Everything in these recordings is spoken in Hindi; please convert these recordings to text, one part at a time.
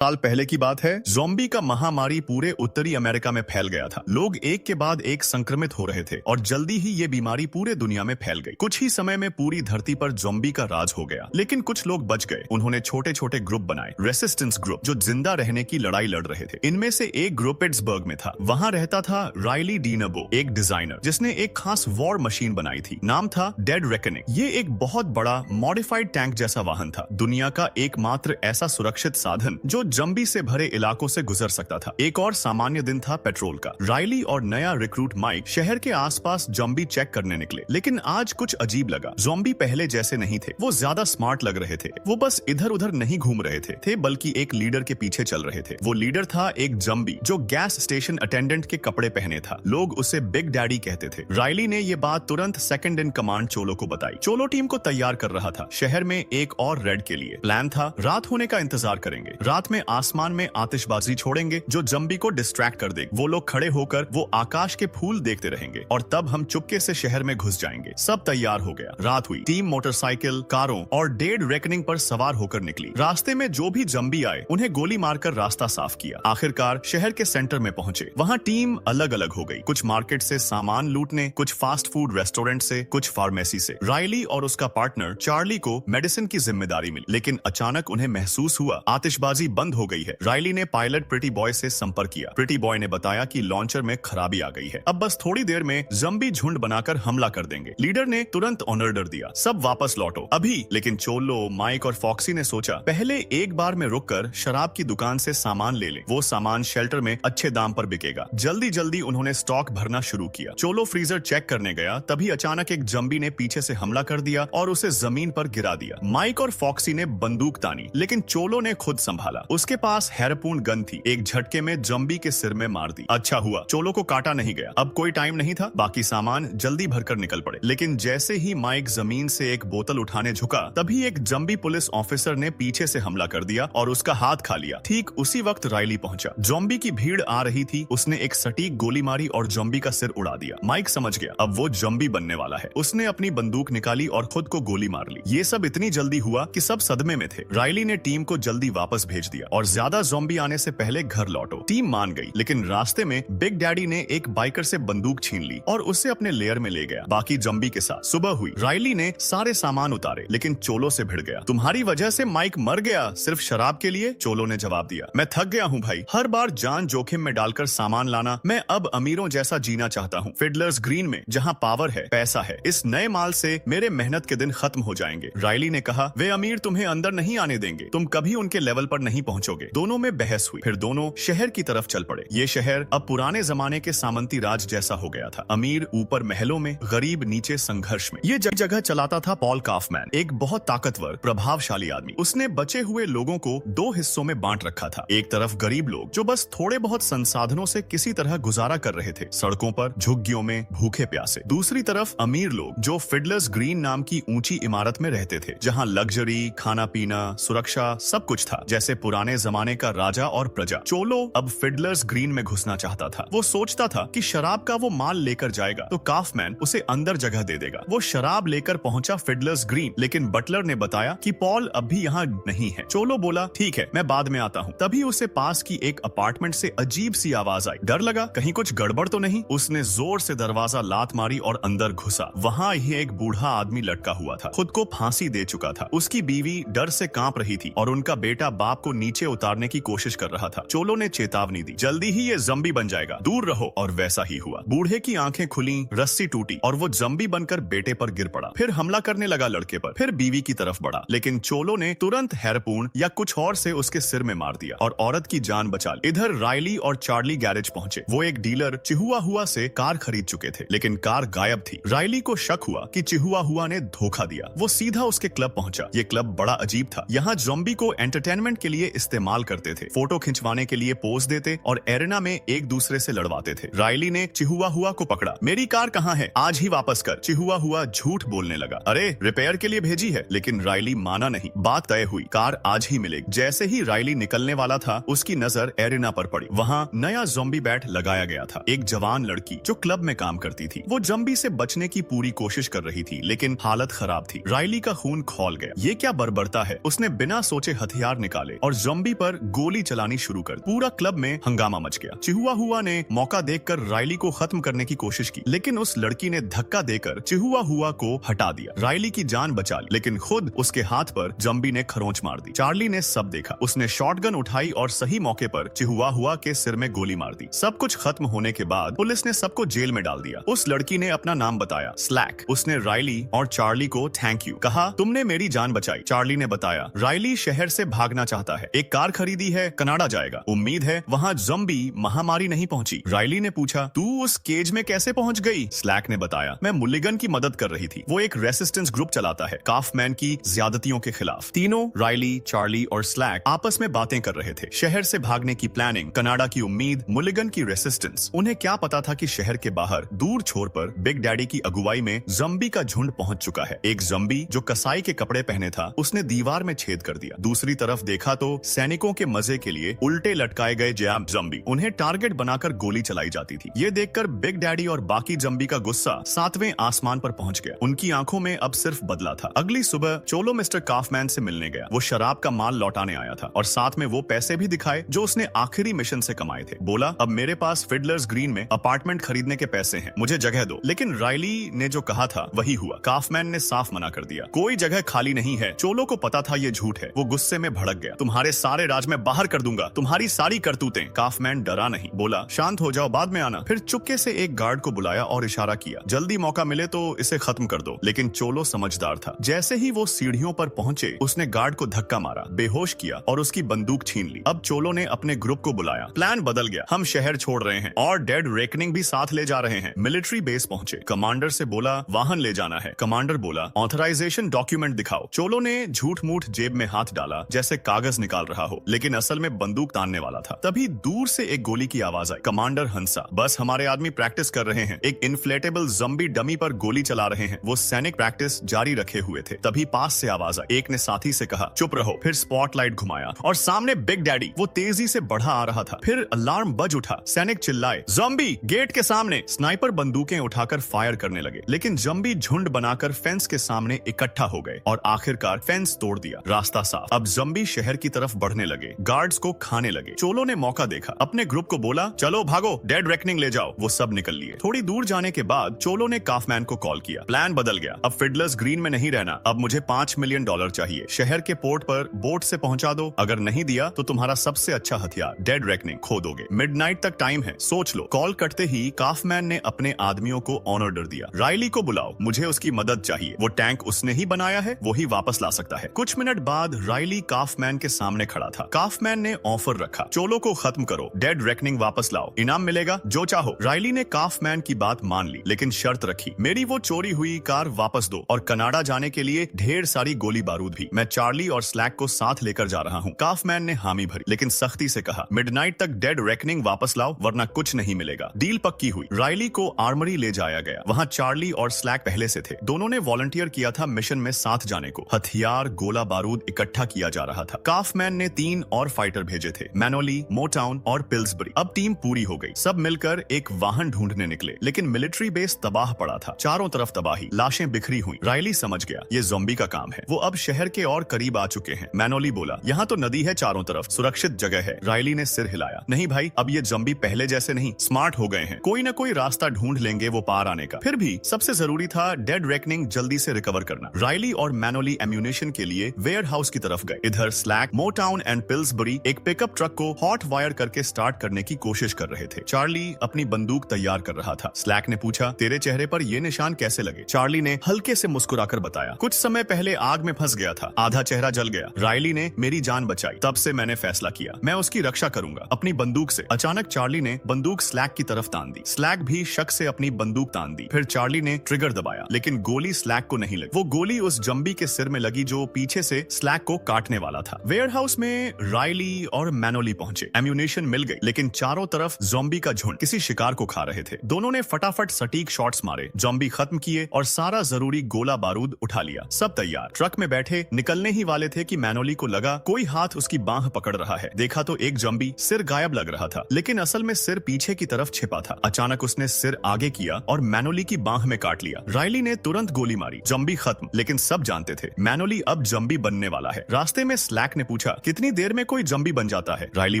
साल पहले की बात है। ज़ॉम्बी का महामारी पूरे उत्तरी अमेरिका में फैल गया था। लोग एक के बाद एक संक्रमित हो रहे थे और जल्दी ही ये बीमारी पूरे दुनिया में फैल गई। कुछ ही समय में पूरी धरती पर ज़ॉम्बी का राज हो गया, लेकिन कुछ लोग बच गए। उन्होंने छोटे छोटे ग्रुप बनाए, रेसिस्टेंस ग्रुप, जो जिंदा रहने की लड़ाई लड़ रहे थे। इनमें से एक ग्रुप पिट्सबर्ग में था। वहाँ रहता था राइली डीनबो, एक डिजाइनर जिसने एक खास वॉर मशीन बनाई थी। नाम था डेड रेकनिंग। ये एक बहुत बड़ा मॉडिफाइड टैंक जैसा वाहन था, दुनिया का एकमात्र ऐसा सुरक्षित साधन जो ज़ॉम्बी से भरे इलाकों से गुजर सकता था। एक और सामान्य दिन था पेट्रोल का। राइली और नया रिक्रूट माइक शहर के आसपास ज़ॉम्बी चेक करने निकले, लेकिन आज कुछ अजीब लगा। ज़ॉम्बी पहले जैसे नहीं थे। वो ज्यादा स्मार्ट लग रहे थे। वो बस इधर उधर नहीं घूम रहे थे बल्कि एक लीडर के पीछे चल रहे थे। वो लीडर था एक ज़ॉम्बी जो गैस स्टेशन अटेंडेंट के कपड़े पहने था। लोग उसे बिग डैडी कहते थे। राइली ने ये बात तुरंत सेकंड इन कमांड चोलो को बताई। चोलो टीम को तैयार कर रहा था शहर में एक और रेड के लिए। प्लान था रात होने का इंतजार करेंगे। रात में आसमान में आतिशबाजी छोड़ेंगे जो ज़ॉम्बी को डिस्ट्रैक्ट कर देगी। वो लोग खड़े होकर वो आकाश के फूल देखते रहेंगे और तब हम चुपके से शहर में घुस जाएंगे। सब तैयार हो गया। रात हुई। टीम मोटरसाइकिल, कारों और डेड रेकनिंग पर सवार होकर निकली। रास्ते में जो भी ज़ॉम्बी आए उन्हें गोली मारकर रास्ता साफ किया। आखिरकार शहर के सेंटर में पहुंचे। वहाँ टीम अलग अलग हो गई। कुछ मार्केट से सामान लूटने, कुछ फास्ट फूड रेस्टोरेंट से, कुछ फार्मेसी से। राइली और उसका पार्टनर चार्ली को मेडिसिन की जिम्मेदारी मिली, लेकिन अचानक उन्हें महसूस हुआ आतिशबाजी बंद हो गई है। राइली ने पायलट प्रिटी बॉय से संपर्क किया। प्रिटी बॉय ने बताया कि लॉन्चर में खराबी आ गई है। अब बस थोड़ी देर में ज़ॉम्बी झुंड बनाकर हमला कर देंगे। लीडर ने तुरंत ऑर्डर दिया, सब वापस लौटो अभी। लेकिन चोलो, माइक और फॉक्सी ने सोचा पहले एक बार में रुककर शराब की दुकान से सामान ले लें। वो सामान शेल्टर में अच्छे दाम पर बिकेगा। जल्दी जल्दी उन्होंने स्टॉक भरना शुरू किया। चोलो फ्रीजर चेक करने गया, तभी अचानक एक ज़ॉम्बी ने पीछे से हमला कर दिया और उसे जमीन पर गिरा दिया। माइक और फॉक्सी ने बंदूक तानी, लेकिन चोलो ने खुद संभाला। उसके पास हैरपून गन थी। एक झटके में ज़ॉम्बी के सिर में मार दी। अच्छा हुआ चोलो को काटा नहीं गया। अब कोई टाइम नहीं था। बाकी सामान जल्दी भरकर निकल पड़े। लेकिन जैसे ही माइक जमीन से एक बोतल उठाने झुका, तभी एक ज़ॉम्बी पुलिस ऑफिसर ने पीछे से हमला कर दिया और उसका हाथ खा लिया। ठीक उसी वक्त राइली पहुंचा। ज़ॉम्बी की भीड़ आ रही थी। उसने एक सटीक गोली मारी और ज़ॉम्बी का सिर उड़ा दिया। माइक समझ गया अब वो ज़ॉम्बी बनने वाला है। उसने अपनी बंदूक निकाली और खुद को गोली मार ली। ये सब इतनी जल्दी हुआ कि सब सदमे में थे। राइली ने टीम को जल्दी वापस भेज दिया और ज्यादा ज़ॉम्बी आने से पहले घर लौटो। टीम मान गई, लेकिन रास्ते में बिग डैडी ने एक बाइकर से बंदूक छीन ली और उसे अपने लेयर में ले गया बाकी ज़ॉम्बी के साथ। सुबह हुई। राइली ने सारे सामान उतारे, लेकिन चोलो से भिड़ गया। तुम्हारी वजह से माइक मर गया, सिर्फ शराब के लिए? चोलो ने जवाब दिया। मैं थक गया हूँ भाई, हर बार जान जोखिम में डालकर सामान लाना। मैं अब अमीरों जैसा जीना चाहता हूँ, फिडलर्स ग्रीन में, जहाँ पावर है, पैसा है। इस नए माल से मेरे मेहनत के दिन खत्म हो जाएंगे। राइली ने कहा, वे अमीर तुम्हें अंदर नहीं आने देंगे, तुम कभी उनके लेवल पर नहीं पहुंचोगे। दोनों में बहस हुई। फिर दोनों शहर की तरफ चल पड़े। ये शहर अब पुराने जमाने के सामंती राज जैसा हो गया था। अमीर ऊपर महलों में, गरीब नीचे संघर्ष में। ये जगह चलाता था पॉल काफमैन, एक बहुत ताकतवर, प्रभावशाली आदमी। उसने बचे हुए लोगों को दो हिस्सों में बांट रखा था। एक तरफ गरीब लोग जो बस थोड़े बहुत संसाधनों से किसी तरह गुजारा कर रहे थे, सड़कों पर, झुग्गियों में, भूखे प्यासे। दूसरी तरफ अमीर लोग जो फिडलर्स ग्रीन नाम की ऊंची इमारत में रहते थे, जहाँ लग्जरी, खाना पीना, सुरक्षा, सब कुछ था, जैसे पुराने जमाने का राजा और प्रजा। चोलो अब फिडलर्स ग्रीन में घुसना चाहता था। वो सोचता था कि शराब का वो माल लेकर जाएगा तो काफमैन उसे अंदर जगह दे देगा। वो शराब लेकर पहुंचा फिडलर्स ग्रीन, लेकिन बटलर ने बताया कि पॉल अब भी यहाँ नहीं है। चोलो बोला, ठीक है, मैं बाद में आता हूँ। तभी उसे पास की एक अपार्टमेंट से अजीब सी आवाज आई। डर लगा कहीं कुछ गड़बड़ तो नहीं। उसने जोर से दरवाजा लात मारी और अंदर घुसा। वहाँ ही एक बूढ़ा आदमी लटका हुआ था, खुद को फांसी दे चुका था। उसकी बीवी डर से कांप रही थी और उनका बेटा बाप को नीचे उतारने की कोशिश कर रहा था। चोलो ने चेतावनी दी, जल्दी ही ये ज़ॉम्बी बन जाएगा, दूर रहो। और वैसा ही हुआ। बूढ़े की आंखें खुली, रस्सी टूटी और वो ज़ॉम्बी बनकर बेटे पर गिर पड़ा। फिर हमला करने लगा लड़के पर, फिर बीवी की तरफ बढ़ा, लेकिन चोलो ने तुरंत हैरपून या कुछ और से उसके सिर में मार दिया और औरत की जान बचा ली। इधर राइली और चार्ली गैरेज पहुंचे। वो एक डीलर चिहुआहुआ से कार खरीद चुके थे, लेकिन कार गायब थी। राइली को शक हुआ कि चिहुआहुआ ने धोखा दिया। वो सीधा उसके क्लब पहुंचा। ये क्लब बड़ा अजीब था। यहाँ ज़ॉम्बी को एंटरटेनमेंट के लिए इस्तेमाल करते थे, फोटो खिंचवाने के लिए पोज देते और एरेना में एक दूसरे से लड़वाते थे। राइली ने चिहुआहुआ को पकड़ा। मेरी कार कहाँ है? आज ही वापस कर। चिहुआहुआ झूठ बोलने लगा। अरे रिपेयर के लिए भेजी है। लेकिन राइली माना नहीं। बात तय हुई, कार आज ही मिलेगी। जैसे ही राइली निकलने वाला था, उसकी नजर एरेना पर पड़ी। वहाँ नया ज़ॉम्बी बैट लगाया गया था। एक जवान लड़की जो क्लब में काम करती थी। वो ज़ॉम्बी से बचने की पूरी कोशिश कर रही थी, लेकिन हालत खराब थी। राइली का खून खौल गया। ये क्या बर्बरता है? उसने बिना सोचे हथियार निकाले और जॉम्बी पर गोली चलानी शुरू कर दी। पूरा क्लब में हंगामा मच गया। चिहुआहुआ ने मौका देखकर रायली को खत्म करने की कोशिश की, लेकिन उस लड़की ने धक्का देकर चिहुआहुआ को हटा दिया। रायली की जान बचा ली, लेकिन खुद उसके हाथ पर जॉम्बी ने खरोंच मार दी। चार्ली ने सब देखा। उसने शॉटगन उठाई और सही मौके पर चिहुआहुआ के सिर में गोली मार दी। सब कुछ खत्म होने के बाद पुलिस ने सबको जेल में डाल दिया। उस लड़की ने अपना नाम बताया, स्लैक। उसने रायली और चार्ली को थैंक यू कहा, तुमने मेरी जान बचाई। चार्ली ने बताया, रायली शहर से भागना चाहता है, एक कार खरीदी है, कनाडा जाएगा। उम्मीद है वहाँ ज़ॉम्बी महामारी नहीं पहुंची। रायली ने पूछा, तू उस केज में कैसे पहुंच गई? स्लैक ने बताया, मैं मुलिगन की मदद कर रही थी। वो एक रेसिस्टेंस ग्रुप चलाता है काफमैन की ज्यादतियों के खिलाफ। तीनों, रायली, चार्ली और स्लैक, आपस में बातें कर रहे थे। शहर से भागने की प्लानिंग, कनाडा की उम्मीद, मुलिगन की रेसिस्टेंस। उन्हें क्या पता था कि शहर के बाहर दूर छोर पर बिग डैडी की अगुवाई में ज़ॉम्बी का झुंड पहुंच चुका है। एक ज़ॉम्बी जो कसाई के कपड़े पहने था, उसने दीवार में छेद कर दिया। दूसरी तरफ देखा तो सैनिकों के मजे के लिए उल्टे लटकाए गए जैम ज़ॉम्बी, उन्हें टारगेट बनाकर गोली चलाई जाती थी। ये देखकर बिग डैडी और बाकी ज़ॉम्बी का गुस्सा 7वें आसमान पर पहुंच गया। उनकी आंखों में अब सिर्फ बदला था। अगली सुबह चोलो मिस्टर काफमैन से मिलने गया। वो शराब का माल लौटाने आया था और साथ में वो पैसे भी दिखाए जो उसने आखिरी मिशन से कमाए थे। बोला, अब मेरे पास फिडलर्स ग्रीन में अपार्टमेंट खरीदने के पैसे हैं, मुझे जगह दो। लेकिन रायली ने जो कहा था वही हुआ। काफमैन ने साफ मना कर दिया, कोई जगह खाली नहीं है। चोलो को पता था ये झूठ है। वो गुस्से में भड़क गया, तुम्हारे सारे राज में बाहर कर दूंगा, तुम्हारी सारी करतूतें। काफमैन डरा नहीं, बोला, शांत हो जाओ, बाद में आना। फिर चुपके से एक गार्ड को बुलाया और इशारा किया, जल्दी मौका मिले तो इसे खत्म कर दो। लेकिन चोलो समझदार था। जैसे ही वो सीढ़ियों पर पहुंचे, उसने गार्ड को धक्का मारा, बेहोश किया और उसकी बंदूक छीन ली। अब चोलो ने अपने ग्रुप को बुलाया। प्लान बदल गया, हम शहर छोड़ रहे हैं और डेड रेकनिंग भी साथ ले जा रहे हैं। मिलिट्री बेस पहुंचे। कमांडर से बोला, वाहन ले जाना है। कमांडर बोला, ऑथराइजेशन डॉक्यूमेंट दिखाओ। चोलो ने झूठ मूठ जेब में हाथ डाला जैसे कागज निकाल रहा हो, लेकिन असल में बंदूक तानने वाला था। तभी दूर से एक गोली की आवाज आई। कमांडर हंसा, बस हमारे आदमी प्रैक्टिस कर रहे हैं, एक इन्फ्लेटेबल ज़ॉम्बी डमी पर गोली चला रहे हैं। वो सैनिक प्रैक्टिस जारी रखे हुए थे। तभी पास से आवाज आई। एक ने साथी से कहा, चुप रहो। फिर स्पॉटलाइट घुमाया और सामने बिग डैडी, वो तेजी से बढ़ा आ रहा था। फिर अलार्म बज उठा। सैनिक चिल्लाए, ज़ॉम्बी गेट के सामने। स्नाइपर बंदूकें उठाकर फायर करने लगे, लेकिन ज़ॉम्बी झुंड बनाकर फेंस के सामने इकट्ठा हो गए और आखिरकार फेंस तोड़ दिया। रास्ता साफ। अब ज़ॉम्बी शहर की तरफ बढ़ने लगे, गार्ड्स को खाने लगे। चोलो ने मौका देखा, अपने ग्रुप को बोला, चलो भागो, डेड रेकनिंग ले जाओ। वो सब निकल लिए। थोड़ी दूर जाने के बाद चोलो ने काफमैन को कॉल किया। प्लान बदल गया, अब फिडलर्स ग्रीन में नहीं रहना, अब मुझे $5 मिलियन चाहिए। शहर के पोर्ट पर बोट से पहुंचा दो, अगर नहीं दिया तो तुम्हारा सबसे अच्छा हथियार डेड रेकनिंग खो दोगे। मिडनाइट तक टाइम है, सोच लो। कॉल कटते ही काफमैन ने अपने आदमियों को ऑर्डर दिया, रायली को बुलाओ, मुझे उसकी मदद चाहिए। वो टैंक उसने ही बनाया है, वो ही वापस ला सकता है। कुछ मिनट बाद रायली काफमैन के सामने खड़ा था। काफमैन ने ऑफर रखा, चोलो को खत्म करो, डेड रेकनिंग वापस लाओ, इनाम मिलेगा जो चाहो। रायली ने काफमैन की बात मान ली, लेकिन शर्त रखी, मेरी वो चोरी हुई कार वापस दो और कनाडा जाने के लिए ढेर सारी गोली बारूद भी। मैं चार्ली और स्लैक को साथ लेकर जा रहा हूँ। काफमैन ने हामी भरी, लेकिन सख्ती से कहा, मिडनाइट तक डेड रेकनिंग वापस लाओ वरना कुछ नहीं मिलेगा। डील पक्की हुई। रायली को आर्मरी ले जाया गया। वहाँ चार्ली और स्लैक पहले से थे। दोनों ने वॉलंटियर किया था मिशन में साथ जाने को। हथियार, गोला बारूद इकट्ठा किया जा रहा था। काफमैन ने 3 और फाइटर भेजे थे, मैनोली, मोटाउन और पिल्सबरी। अब टीम पूरी हो गई। सब मिलकर एक वाहन ढूंढने निकले, लेकिन मिलिट्री बेस तबाह पड़ा था। चारों तरफ तबाही, लाशें बिखरी हुई। रायली समझ गया ये ज़ॉम्बी का काम है। वो अब शहर के और करीब आ चुके हैं। मैनोली बोला, यहाँ तो नदी है चारों तरफ, सुरक्षित जगह है। रायली ने सिर हिलाया, नहीं भाई, अब ये ज़ॉम्बी पहले जैसे नहीं, स्मार्ट हो गए हैं, कोई ना कोई रास्ता ढूंढ लेंगे वो पार आने का। फिर भी सबसे जरूरी था डेड रेकनिंग जल्दी से रिकवर करना। रायली और मैनोली एम्यूनेशन के लिए वेयर हाउस की तरफ गए। इधर स्लैक, मोटाउन एंड पिल्सबरी एक पिकअप ट्रक को हॉट वायर करके स्टार्ट करने की कोशिश कर रहे थे। चार्ली अपनी बंदूक तैयार कर रहा था। स्लैक ने पूछा, तेरे चेहरे पर ये निशान कैसे लगे? चार्ली ने हल्के से मुस्कुराकर बताया, कुछ समय पहले आग में फंस गया था, आधा चेहरा जल गया। रायली ने मेरी जान बचाई, तब से मैंने फैसला किया मैं उसकी रक्षा करूंगा अपनी बंदूक से। अचानक चार्ली ने बंदूक स्लैक की तरफ तान दी। स्लैक भी शक से अपनी बंदूक तान दी। फिर चार्ली ने ट्रिगर दबाया, लेकिन गोली स्लैक को नहीं लगी। वो गोली उस ज़ॉम्बी के सिर में लगी जो पीछे से स्लैक को काटने वाला था। वेयरहाउस में रायली और मैनोली पहुंचे। एम्यूनेशन मिल गई, लेकिन चारों तरफ ज़ॉम्बी का झुंड किसी शिकार को खा रहे थे। दोनों ने फटाफट सटीक शॉट्स मारे, ज़ॉम्बी खत्म किए और सारा जरूरी गोला बारूद उठा लिया। सब तैयार। ट्रक में बैठे निकलने ही वाले थे कि मैनोली को लगा कोई हाथ उसकी बांह पकड़ रहा है। देखा तो एक ज़ॉम्बी, सिर गायब लग रहा था, लेकिन असल में सिर पीछे की तरफ छिपा था। अचानक उसने सिर आगे किया और मैनोली की बांह में काट लिया। रायली ने तुरंत गोली मारी। ज़ॉम्बी खत्म, लेकिन सब जानते थे मैनोली अब ज़ॉम्बी बनने वाला है। रास्ते में स्लैक ने पूछा, कितनी देर में कोई जम्बी बन जाता है? राइली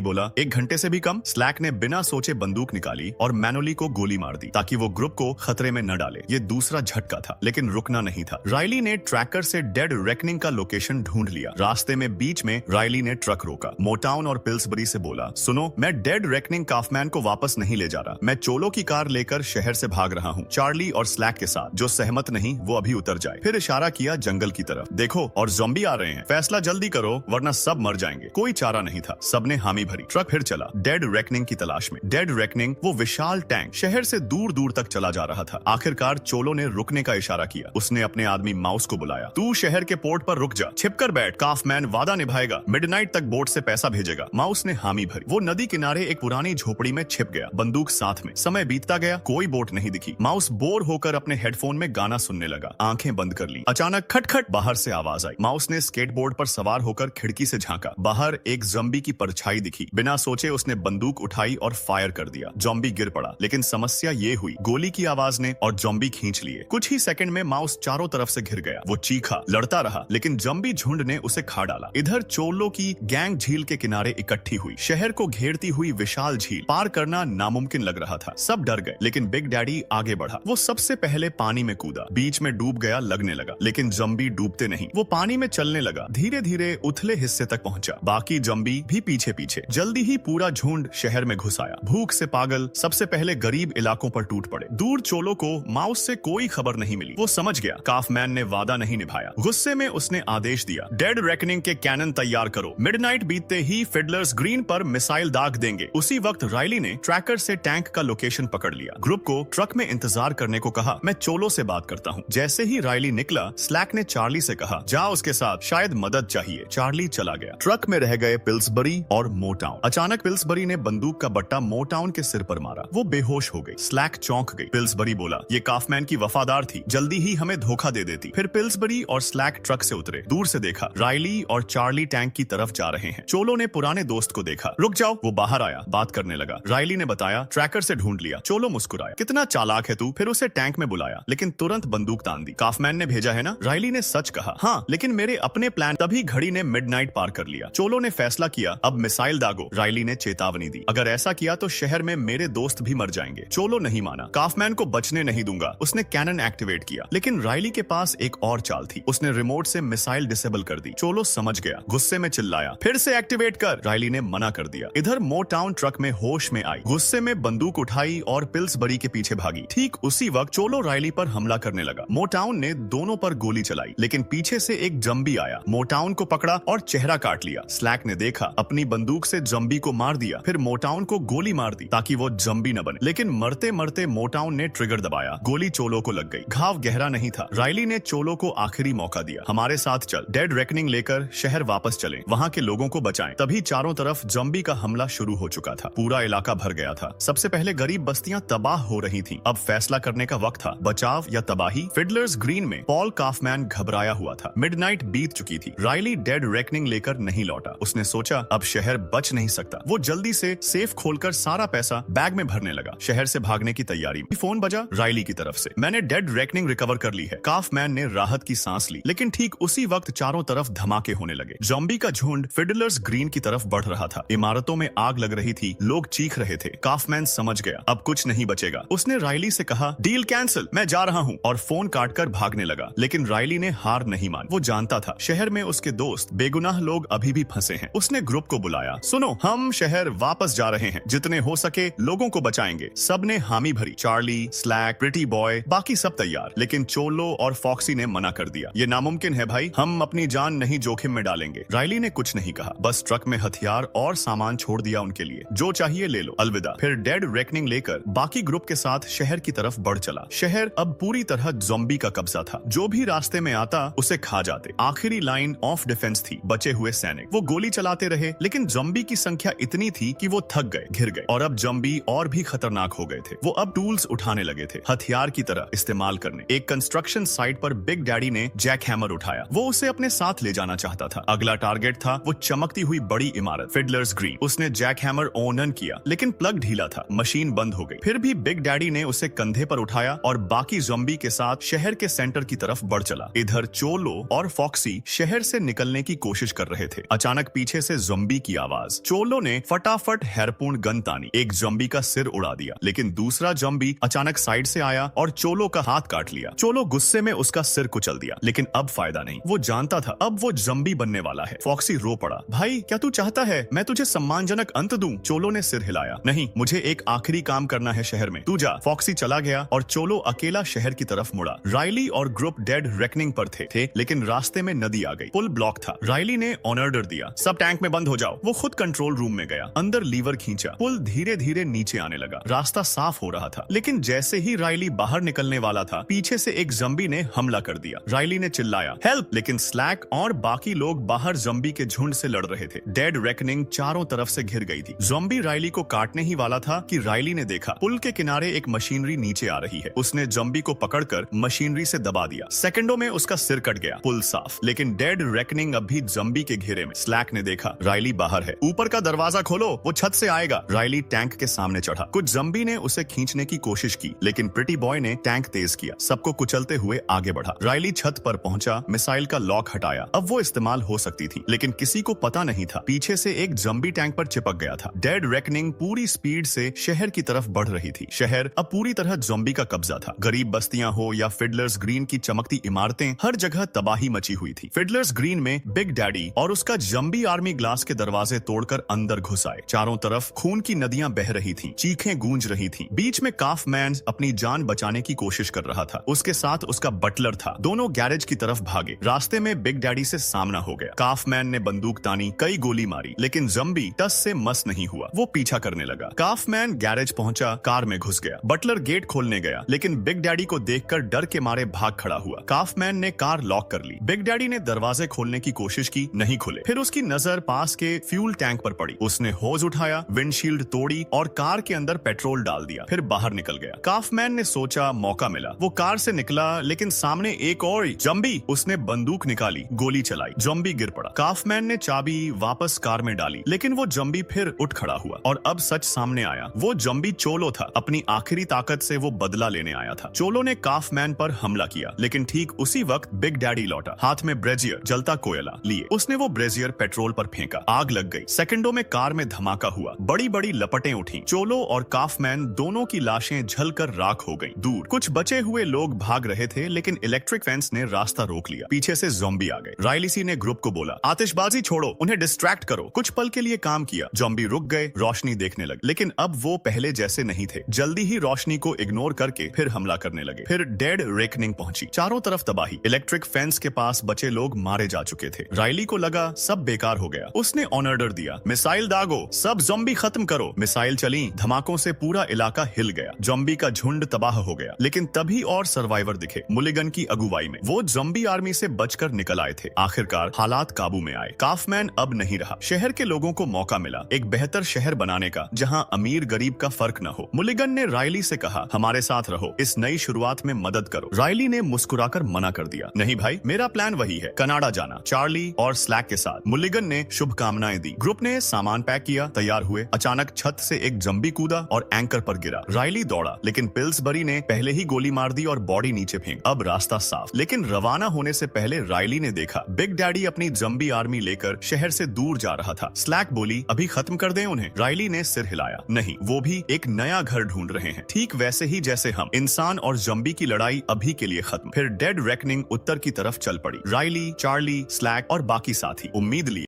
बोला, 1 घंटे से भी कम। स्लैक ने बिना सोचे बंदूक निकाली और मैनुअली को गोली मार दी ताकि वो ग्रुप को खतरे में न डाले। ये दूसरा झटका था, लेकिन रुकना नहीं था। राइली ने ट्रैकर से डेड रेकनिंग का लोकेशन ढूंढ लिया। रास्ते में बीच में राइली ने ट्रक रोका। मोटाउन और पिल्सबरी से बोला, सुनो, मैं डेड रेकनिंग काफमैन को वापस नहीं ले जा रहा। मैं चोलो की कार लेकर शहर से भाग रहा हूँ, चार्ली और स्लैक के साथ। जो सहमत नहीं वो अभी उतर जाए। फिर इशारा किया जंगल की तरफ। देखो, और ज़ॉम्बी आ रहे हैं, फैसला जल्दी करो वरना सब मर जाएंगे। कोई चारा नहीं था, सबने हामी भरी। ट्रक फिर चला डेड रेकनिंग की तलाश में। डेड रेकनिंग, वो विशाल टैंक, शहर से दूर दूर तक चला जा रहा था। आखिरकार चोलो ने रुकने का इशारा किया। उसने अपने आदमी माउस को बुलाया। तू शहर के पोर्ट पर रुक जा, छिपकर बैठ, काफमैन वादा निभाएगा, मिडनाइट तक बोट से पैसा भेजेगा। माउस ने हामी भरी। वो नदी किनारे एक पुरानी झोपड़ी में छिप गया, बंदूक साथ में। समय बीतता गया, कोई बोट नहीं दिखी। माउस बोर होकर अपने हेडफोन में गाना सुनने लगा। आंखें बंद कर ली। अचानक खटखट बाहर से आवाज आई। माउस ने स्केटबोर्ड पर सवार होकर खिड़की से झांका। बाहर एक ज़ॉम्बी की परछाई दिखी। बिना सोचे उसने बंदूक उठाई और फायर कर दिया। ज़ॉम्बी गिर पड़ा, लेकिन समस्या ये हुई, गोली की आवाज ने और ज़ॉम्बी खींच लिए। कुछ ही सेकंड में माउस चारों तरफ से घिर गया। वो चीखा, लड़ता रहा, लेकिन ज़ॉम्बी झुंड ने उसे खा डाला। इधर चोलो की गैंग झील के किनारे इकट्ठी हुई। शहर को घेरती हुई विशाल झील पार करना नामुमकिन लग रहा था। सब डर गए, लेकिन बिग डैडी आगे बढ़ा। वो सबसे पहले पानी में कूदा, बीच में डूब गया लगने लगा, लेकिन ज़ॉम्बी डूबते नहीं। वो पानी में चलने लगा, धीरे धीरे उथले हिस्से तक पहुंचा। बाकी ज़ॉम्बी भी पीछे पीछे। जल्दी ही पूरा झुंड शहर में घुस आया। भूख से पागल सबसे पहले गरीब इलाकों पर टूट पड़े। दूर चोलो को माउस से कोई खबर नहीं मिली। वो समझ गया काफमैन ने वादा नहीं निभाया। गुस्से में उसने आदेश दिया, डेड रेकनिंग के कैनन तैयार करो। मिडनाइट बीतते ही फिडलर्स ग्रीन पर मिसाइल दाग देंगे। उसी वक्त राइली ने ट्रैकर से टैंक का लोकेशन पकड़ लिया। ग्रुप को ट्रक में इंतजार करने को कहा। मैं चोलो से बात करता हूँ। जैसे ही राइली निकला, स्लैक ने चार्ली से कहा, जा उसके साथ, शायद मदद चाहिए। चार्ली चला गया। ट्रक में रह गए पिल्सबरी और मोटाउन। अचानक पिल्सबरी ने बंदूक का बट्टा मोटाउन के सिर पर मारा। वो बेहोश हो गई। स्लैक चौंक गई। पिल्सबरी बोला, ये काफमैन की वफादार थी, जल्दी ही हमें धोखा दे देती। फिर पिल्सबरी और स्लैक ट्रक से उतरे। दूर से देखा राइली और चार्ली टैंक की तरफ जा रहे हैं। चोलो ने पुराने दोस्त को देखा। रुक जाओ। वो बाहर आया, बात करने लगा। राइली ने बताया, ट्रैकर से ढूंढ लिया। चोलो मुस्कुराया, कितना चालाक है तू। फिर उसे टैंक में बुलाया, लेकिन तुरंत बंदूक तान दी। काफमैन ने भेजा है ना? राइली ने सच कहा। हाँ, लेकिन मेरे अपने प्लान। तभी घड़ी ने मिडनाइट पार कर लिया। चोलो ने फैसला किया, अब मिसाइल दागो। राइली ने चेतावनी दी, अगर ऐसा किया तो शहर में मेरे दोस्त भी मर जाएंगे। चोलो नहीं माना। काफमैन को बचने नहीं दूंगा। उसने कैनन एक्टिवेट किया, लेकिन राइली के पास एक और चाल थी। उसने रिमोट से मिसाइल डिसेबल कर दी। चोलो समझ गया, गुस्से में चिल्लाया, फिर से एक्टिवेट कर। राइली ने मना कर दिया। इधर मोटाउन ट्रक में होश में आई, गुस्से में बंदूक उठाई और पिल्सबरी के पीछे भागी। ठीक उसी वक्त चोलो राइली पर हमला करने लगा। मोटाउन ने दोनों पर गोली चलाई, लेकिन पीछे से एक ज़ॉम्बी आया, मोटाउन को पकड़ा और चेहरा काट लिया। स्लैक ने देखा, अपनी बंदूक से ज़ॉम्बी को मार दिया। फिर मोटाउन को गोली मार दी ताकि वो ज़ॉम्बी न बने, लेकिन मरते मरते मोटाउन ने ट्रिगर दबाया। गोली चोलो को लग गई। घाव गहरा नहीं था। राइली ने चोलो को आखिरी मौका दिया, हमारे साथ चल, डेड रेकनिंग लेकर शहर वापस चलें, वहां के लोगों को बचाएं। तभी चारों तरफ ज़ॉम्बी का हमला शुरू हो चुका था। पूरा इलाका भर गया था। सबसे पहले गरीब बस्तियां तबाह हो रही थीं। अब फैसला करने का वक्त था, बचाव या तबाही। फिडलर्स ग्रीन में पॉल काफमैन घबराया हुआ था। मिडनाइट बीत चुकी थी। राइली डेड रेकनिंग लेकर नहीं लौटा। उसने सोचा, अब शहर बच नहीं सकता। वो जल्दी से सेफ खोलकर सारा पैसा बैग में भरने लगा। शहर से भागने की तैयारी में फोन बजा राइली की तरफ से, मैंने डेड रेकनिंग रिकवर कर ली है। काफमैन ने राहत की सांस ली, लेकिन ठीक उसी वक्त चारों तरफ धमाके होने लगे। ज़ॉम्बी का झुंड फिडलर्स ग्रीन की तरफ बढ़ रहा था। इमारतों में आग लग रही थी, लोग चीख रहे थे। काफमैन समझ गया, अब कुछ नहीं बचेगा। उसने राइली से कहा, डील कैंसिल, मैं जा रहा हूँ, और फोन काटकर भागने लगा। लेकिन राइली ने हार नहीं मानी। वो जानता था शहर में उसके दोस्त बेगुनाह लोग अभी भी फंसे हैं। उसने ग्रुप को बुलाया, सुनो, हम शहर वापस जा रहे हैं, जितने हो सके लोगों को बचाएंगे। सबने हामी भरी। चार्ली, स्लैक, प्रिटी बॉय, बाकी सब तैयार, लेकिन चोलो और फॉक्सी ने मना कर दिया। ये नामुमकिन है भाई, हम अपनी जान नहीं जोखिम में डालेंगे। राइली ने कुछ नहीं कहा, बस ट्रक में हथियार और सामान छोड़ दिया उनके लिए, जो चाहिए ले लो, अलविदा। फिर डेड रेकनिंग लेकर बाकी ग्रुप के साथ शहर की तरफ बढ़ चला। शहर अब पूरी तरह ज़ॉम्बी का कब्जा था। जो भी रास्ते में आता उसे खा जाते। आखिरी लाइन ऑफ डिफेंस थी बचे हुए सैनिक। वो गोली चलाते रहे, लेकिन ज़ॉम्बी की संख्या इतनी थी कि वो थक गए, घिर गए, और अब ज़ॉम्बी और भी खतरनाक हो गए थे। वो अब टूल्स उठाने लगे थे, हथियार की तरह इस्तेमाल करने। एक कंस्ट्रक्शन साइट पर बिग डैडी ने जैक हैमर उठाया। वो उसे अपने साथ ले जाना चाहता था। अगला टारगेट था वो चमकती हुई बड़ी इमारत, फिडलर्स ग्रीन। उसने जैक हैमर ऑन किया, लेकिन प्लग ढीला था, मशीन बंद हो गई। फिर भी बिग डैडी ने उसे कंधे पर उठाया और बाकी ज़ॉम्बी के साथ शहर के सेंटर की तरफ बढ़ चला। इधर चोलो और फॉक्सी शहर से निकलने की कोशिश कर रहे थे। अचानक पीछे से ज़ॉम्बी की आवाज। चोलो ने फटाफट हैरपूर्ण गन तानी, एक ज़ॉम्बी का सिर उड़ा दिया, लेकिन दूसरा ज़ॉम्बी अचानक साइड से आया और चोलो का हाथ काट लिया। चोलो गुस्से में उसका सिर कुचल दिया, लेकिन अब फायदा नहीं। वो जानता था अब वो ज़ॉम्बी बनने वाला है। फॉक्सी रो पड़ा। भाई क्या तू चाहता है मैं तुझे सम्मानजनक अंत दूं? चोलो ने सिर हिलाया। नहीं, मुझे एक आखिरी काम करना है शहर में। तू जा। फॉक्सी चला गया और चोलो अकेला शहर की तरफ मुड़ा। राइली और ग्रुप डेड रेकनिंग पर थे, लेकिन रास्ते में नदी आ गई। पुल ब्लॉक था। राइली ने ऑर्डर दिया, सब टैंक में बंद हो जाओ। वो खुद कंट्रोल रूम में गया, अंदर लीवर खींचा। पुल धीरे धीरे नीचे आने लगा। रास्ता साफ हो रहा था, लेकिन जैसे ही राइली बाहर निकलने वाला था, पीछे से एक ज़ॉम्बी ने हमला कर दिया। राइली ने चिल्लाया हेल्प, लेकिन स्लैक और बाकी लोग बाहर ज़ॉम्बी के झुंड से लड़ रहे थे। डेड रेकनिंग चारों तरफ से घिर गई थी। ज़ॉम्बी राइली को काटने ही वाला था कि राइली ने देखा पुल के किनारे एक मशीनरी नीचे आ रही है। उसने ज़ॉम्बी को पकड़कर मशीनरी से दबा दिया। सेकंडों में उसका सिर कट गया। पुल साफ, लेकिन डेड रेकनिंग अब भी ज़ॉम्बी के घेरे में। स्लैक ने देखा राइली बाहर है। ऊपर का दरवाजा खोलो, वो छत से आएगा। राइली टैंक के सामने चढ़ा। कुछ ज़ॉम्बी ने उसे खींचने की कोशिश की, लेकिन प्रिटी बॉय ने टैंक तेज किया, सबको कुचलते हुए आगे बढ़ा। राइली छत पर पहुंचा, मिसाइल का लॉक हटाया। अब वो इस्तेमाल हो सकती थी, लेकिन किसी को पता नहीं था पीछे से एक ज़ॉम्बी टैंक पर चिपक गया था। डेड रेकनिंग पूरी स्पीड से शहर की तरफ बढ़ रही थी। शहर अब पूरी तरह ज़ॉम्बी का कब्जा था। गरीब बस्तियां हो या फिडलर्स ग्रीन की चमकती इमारतें, हर जगह तबाही मची हुई थी। फिडलर्स ग्रीन में बिग डैडी और उसका ज़ॉम्बी आर्मी ग्लास के दरवाजे तोड़कर अंदर घुस आए। चारों तरफ खून की नदियां बह रही थीं, चीखें गूंज रही थीं। बीच में काफमैन अपनी जान बचाने की कोशिश कर रहा था। उसके साथ उसका बटलर था। दोनों गैरेज की तरफ भागे। रास्ते में बिग डैडी से सामना हो गया। काफमैन ने बंदूक तानी, कई गोली मारी, लेकिन ज़ॉम्बी टस से मस नहीं हुआ। वो पीछा करने लगा। काफमैन गैरेज पहुंचा, कार में घुस गया। बटलर गेट खोलने गया, लेकिन बिग डैडी को देखकर डर के मारे भाग खड़ा हुआ। काफमैन ने कार लॉक कर ली। बिग डैडी ने दरवाजे खोलने की कोशिश की, नहीं खुले। फिर उसकी नजर पास के फ्यूल टैंक पर पड़ी। उसने होज उठाया, विंडशील्ड तोड़ी और कार के अंदर पेट्रोल डाल दिया, फिर बाहर निकल गया। काफमैन ने सोचा मौका मिला। वो कार से निकला, लेकिन सामने एक और ज़ॉम्बी। उसने बंदूक निकाली, गोली चलाई, ज़ॉम्बी गिर पड़ा। काफमैन ने चाबी वापस कार में डाली, लेकिन वो ज़ॉम्बी फिर उठ खड़ा हुआ और अब सच सामने आया। वो ज़ॉम्बी चोलो था। अपनी आखिरी ताकत से वो बदला लेने आया था। चोलो ने काफमैन पर हमला किया, लेकिन ठीक उसी वक्त बिग डैडी लौटा, हाथ में ब्रेजियर, जलता कोयला लिए। उसने वो ब्रेजियर पेट्रोल पर फेंका, आग लग गई। सेकंडों में कार में धमाका हुआ, बड़ी बड़ी लपटें उठी। चोलो और काफमैन दोनों की लाशें जलकर राख हो गईं। दूर कुछ बचे हुए लोग भाग रहे थे, लेकिन इलेक्ट्रिक फेंस ने रास्ता रोक लिया। पीछे से ज़ॉम्बी आ गए। राइलिसी ने ग्रुप को बोला आतिशबाजी छोड़ो, उन्हें डिस्ट्रैक्ट करो। कुछ पल के लिए काम किया। ज़ॉम्बी रुक गए, रोशनी देखने लगे, लेकिन अब वो पहले जैसे नहीं थे। जल्दी ही रोशनी को इग्नोर करके फिर हमला करने लगे। फिर डेड रेकनिंग पहुंची। चारों तरफ तबाही। इलेक्ट्रिक फेंस के पास बचे लोग मारे जा चुके थे। राइली को लगा सब बेकार हो गया। उसने ऑर्डर दिया, मिसाइल दागो, सब ज़ॉम्बी खत्म करो। मिसाइल चली, धमाकों से पूरा इलाका हिल गया। ज़ॉम्बी का झुंड तबाह हो गया, लेकिन तभी और सर्वाइवर दिखे, मुलिगन की अगुवाई में। वो ज़ॉम्बी आर्मी से बचकर निकल आए थे। आखिरकार हालात काबू में आए। काफमैन अब नहीं रहा। शहर के लोगों को मौका मिला एक बेहतर शहर बनाने का, जहां अमीर गरीब का फर्क न हो। मुलिगन ने राइली से कहा हमारे साथ रहो, इस नई शुरुआत में मदद करो। राइली ने मुस्कुराकर मना कर दिया, नहीं भाई, मेरा प्लान वही है, कनाडा जाना, चार्ली और स्लैक के साथ। मुलिगन ने शुभकामनाएं दी। ग्रुप ने सामान पैक किया, तैयार हुए। अचानक छत से एक ज़ॉम्बी कूदा और एंकर पर गिरा। राइली दौड़ा, लेकिन पिल्सबरी ने पहले ही गोली मार दी और बॉडी नीचे फेंक। अब रास्ता साफ, लेकिन रवाना होने से पहले राइली ने देखा बिग डैडी अपनी ज़ॉम्बी आर्मी लेकर शहर से दूर जा रहा था। स्लैक बोली अभी खत्म कर दें उन्हें। राइली ने सिर हिलाया, नहीं, वो भी एक नया घर ढूंढ रहे हैं, ठीक वैसे ही जैसे हम। इंसान और ज़ॉम्बी की लड़ाई अभी के लिए खत्म। फिर डेड रेकनिंग उत्तर की तरफ चल पड़ी। राइली, चार्ली, स्लैक और बाकी साथी उम्मीद लिए